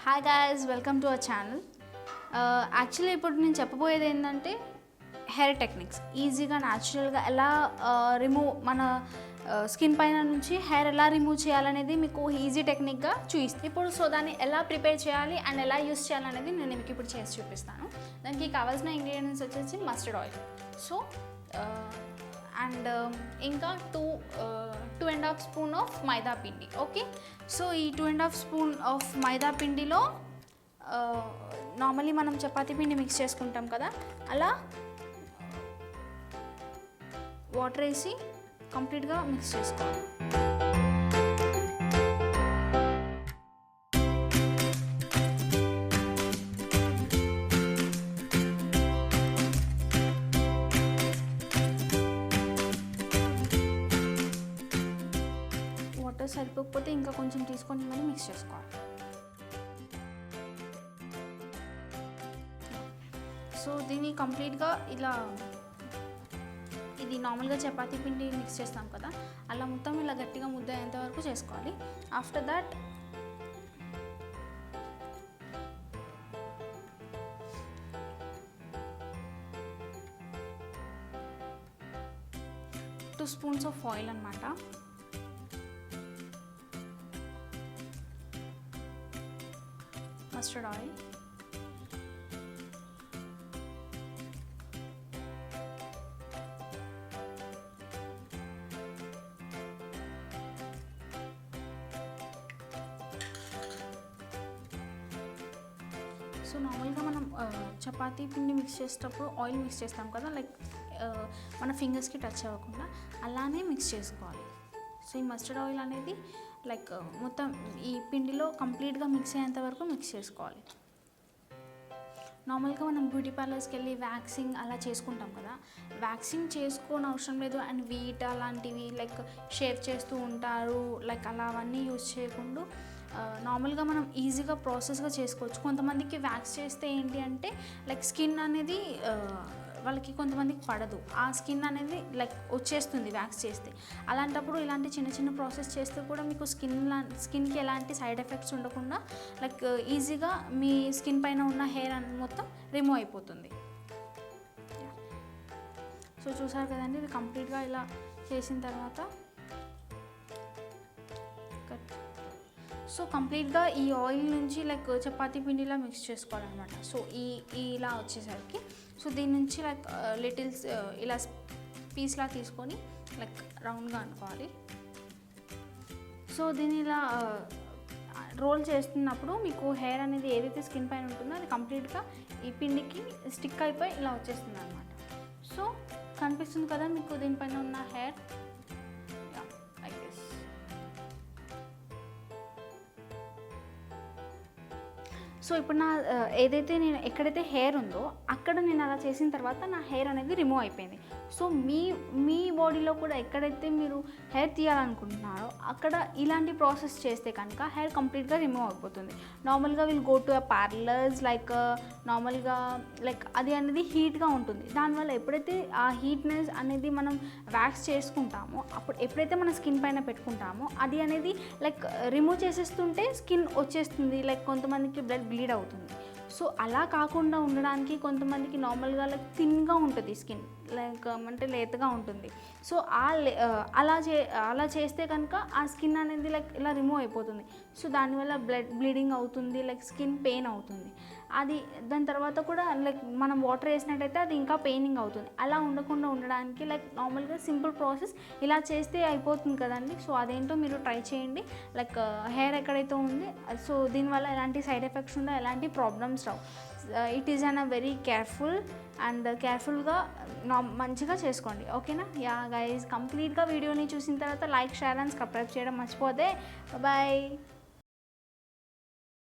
Hi guys, welcome to our channel. Actually ఇప్పుడు నేను చెప్పబోయేది ఏంటంటే హెయిర్ టెక్నిక్స్ ఈజీగా న్యాచురల్గా ఎలా మన స్కిన్ పైన నుంచి హెయిర్ ఎలా రిమూవ్ చేయాలనేది మీకు ఈజీ టెక్నిక్గా చూపిస్తాను ఇప్పుడు. సో దాన్ని ఎలా ప్రిపేర్ చేయాలి అండ్ ఎలా యూస్ చేయాలనేది నేను మీకు ఇప్పుడు చేసి చూపిస్తాను. దానికి కావాల్సిన ఇంగ్రీడియంట్స్ వచ్చేసి మస్టర్డ్ ఆయిల్, సో అండ్ ఇంకా 2.5 స్పూన్ ఆఫ్ మైదా పిండి. ఓకే, సో ఈ 2.5 స్పూన్ ఆఫ్ మైదా పిండిలో నార్మల్లీ మనం చపాతీ పిండి మిక్స్ చేసుకుంటాం కదా, అలా వాటర్ వేసి కంప్లీట్గా మిక్స్ చేసుకోవాలి. వాటర్ సరిపోకపోతే ఇంకా కొంచెం తీసుకొని మరి మిక్స్ చేసుకోవాలి. సో దీన్ని కంప్లీట్గా ఇలా, ఇది నార్మల్గా చపాతీ పిండి మిక్స్ చేస్తాం కదా, అలా మొత్తం ఇలా గట్టిగా ముద్ద అయ్యేంత వరకు చేసుకోవాలి. After that two spoons of oil అన్నమాట. మస్టర్డ్ ఆయిల్, సో నార్మల్గా మనం చపాతీ పిండి మిక్స్ చేసేటప్పుడు ఆయిల్ మిక్స్ చేస్తాం కదా, లైక్ మన ఫింగర్స్కి టచ్ అవ్వకుండా అలానే మిక్స్ చేసుకోవాలి. సో ఈ మస్టర్డ్ ఆయిల్ అనేది లైక్ మొత్తం ఈ పిండిలో కంప్లీట్గా మిక్స్ అయ్యేంత వరకు మిక్స్ చేసుకోవాలి. నార్మల్గా మనం బ్యూటీ పార్లర్స్కి వెళ్ళి వ్యాక్సింగ్ అలా చేసుకుంటాం కదా, వ్యాక్సింగ్ చేసుకోని అవసరం లేదు. అండ్ వీట్ అలాంటివి లైక్ షేవ్ చేస్తూ ఉంటారు, లైక్ అలా అవన్నీ యూజ్ చేయకుండా నార్మల్గా మనం ఈజీగా ప్రాసెస్గా చేసుకోవచ్చు. కొంతమందికి వ్యాక్స్ చేస్తే ఏంటి అంటే లైక్ స్కిన్ అనేది వాళ్ళకి కొంతమందికి పడదు, ఆ స్కిన్ అనేది లైక్ వచ్చేస్తుంది వ్యాక్స్ చేస్తే. అలాంటప్పుడు ఇలాంటి చిన్న చిన్న ప్రాసెస్ చేస్తే కూడా మీకు స్కిన్కి ఎలాంటి సైడ్ ఎఫెక్ట్స్ ఉండకుండా లైక్ ఈజీగా మీ స్కిన్ పైన ఉన్న హెయిర్ మొత్తం రిమూవ్ అయిపోతుంది. సో చూసారు కదండి, ఇది కంప్లీట్గా ఇలా చేసిన తర్వాత సో కంప్లీట్గా ఈ ఆయిల్ నుంచి లైక్ చపాతీ పిండిలా మిక్స్ చేసుకోవాలన్నమాట. సో ఇలా వచ్చేసరికి సో దీని నుంచి లైక్ లిటిల్స్ ఇలా పీస్లా తీసుకొని లైక్ రౌండ్గా అనుకోవాలి. సో దీన్ని ఇలా రోల్ చేస్తున్నప్పుడు మీకు హెయిర్ అనేది ఏదైతే స్కిన్ పైన ఉంటుందో అది కంప్లీట్గా ఈ పిండికి స్టిక్ అయిపోయి ఇలా వచ్చేస్తుంది అనమాట. సో కనిపిస్తుంది కదా మీకు దీనిపైన ఉన్న హెయిర్ లైక్ దిస్. సో ఇప్పుడు నా ఏదైతే నేను ఎక్కడైతే హెయిర్ ఉందో అక్కడ నేను అలా చేసిన తర్వాత నా హెయిర్ అనేది రిమూవ్ అయిపోయింది. సో మీ బాడీలో కూడా ఎక్కడైతే మీరు హెయిర్ తీయాలనుకుంటున్నారో అక్కడ ఇలాంటి ప్రాసెస్ చేస్తే కనుక హెయిర్ కంప్లీట్గా రిమూవ్ అయిపోతుంది. నార్మల్గా will go to parlours like నార్మల్గా లైక్ అది అనేది హీట్గా ఉంటుంది. దానివల్ల ఎప్పుడైతే ఆ హీట్నెస్ అనేది మనం వ్యాక్స్ చేసుకుంటామో అప్పుడు ఎప్పుడైతే మన స్కిన్ పైన పెట్టుకుంటామో అది అనేది లైక్ రిమూవ్ చేసేస్తుంటే స్కిన్ వచ్చేస్తుంది, లైక్ కొంతమందికి బ్లీడ్ అవుతుంది. సో అలా కాకుండా ఉండడానికి కొంతమందికి నార్మల్గా లైక్ థిన్గా ఉంటుంది స్కిన్, లైక్ అంటే లేతగా ఉంటుంది. సో అలా చేస్తే కనుక ఆ స్కిన్ అనేది లైక్ ఇలా రిమూవ్ అయిపోతుంది. సో దానివల్ల బ్లీడింగ్ అవుతుంది, లైక్ స్కిన్ పెయిన్ అవుతుంది. దాని తర్వాత కూడా లైక్ మనం వాటర్ వేసినట్టయితే అది ఇంకా పెయినింగ్ అవుతుంది. అలా ఉండకుండా ఉండడానికి లైక్ నార్మల్గా సింపుల్ ప్రాసెస్ ఇలా చేస్తే అయిపోతుంది కదండి. సో అదేంటో మీరు ట్రై చేయండి. లైక్ హెయిర్ ఎక్కడైతే ఉంది, సో దీనివల్ల ఎలాంటి సైడ్ ఎఫెక్ట్స్ ఉండవు, ఎలాంటి problems Rao. It is an very కేర్ఫుల్గా మంచిగా చేసుకోండి. ఓకేనా? యా గైస్, కంప్లీట్గా వీడియోని చూసిన తర్వాత లైక్, షేర్ అండ్ సబ్స్క్రైబ్ చేయడం మర్చిపోతే. బాయ్.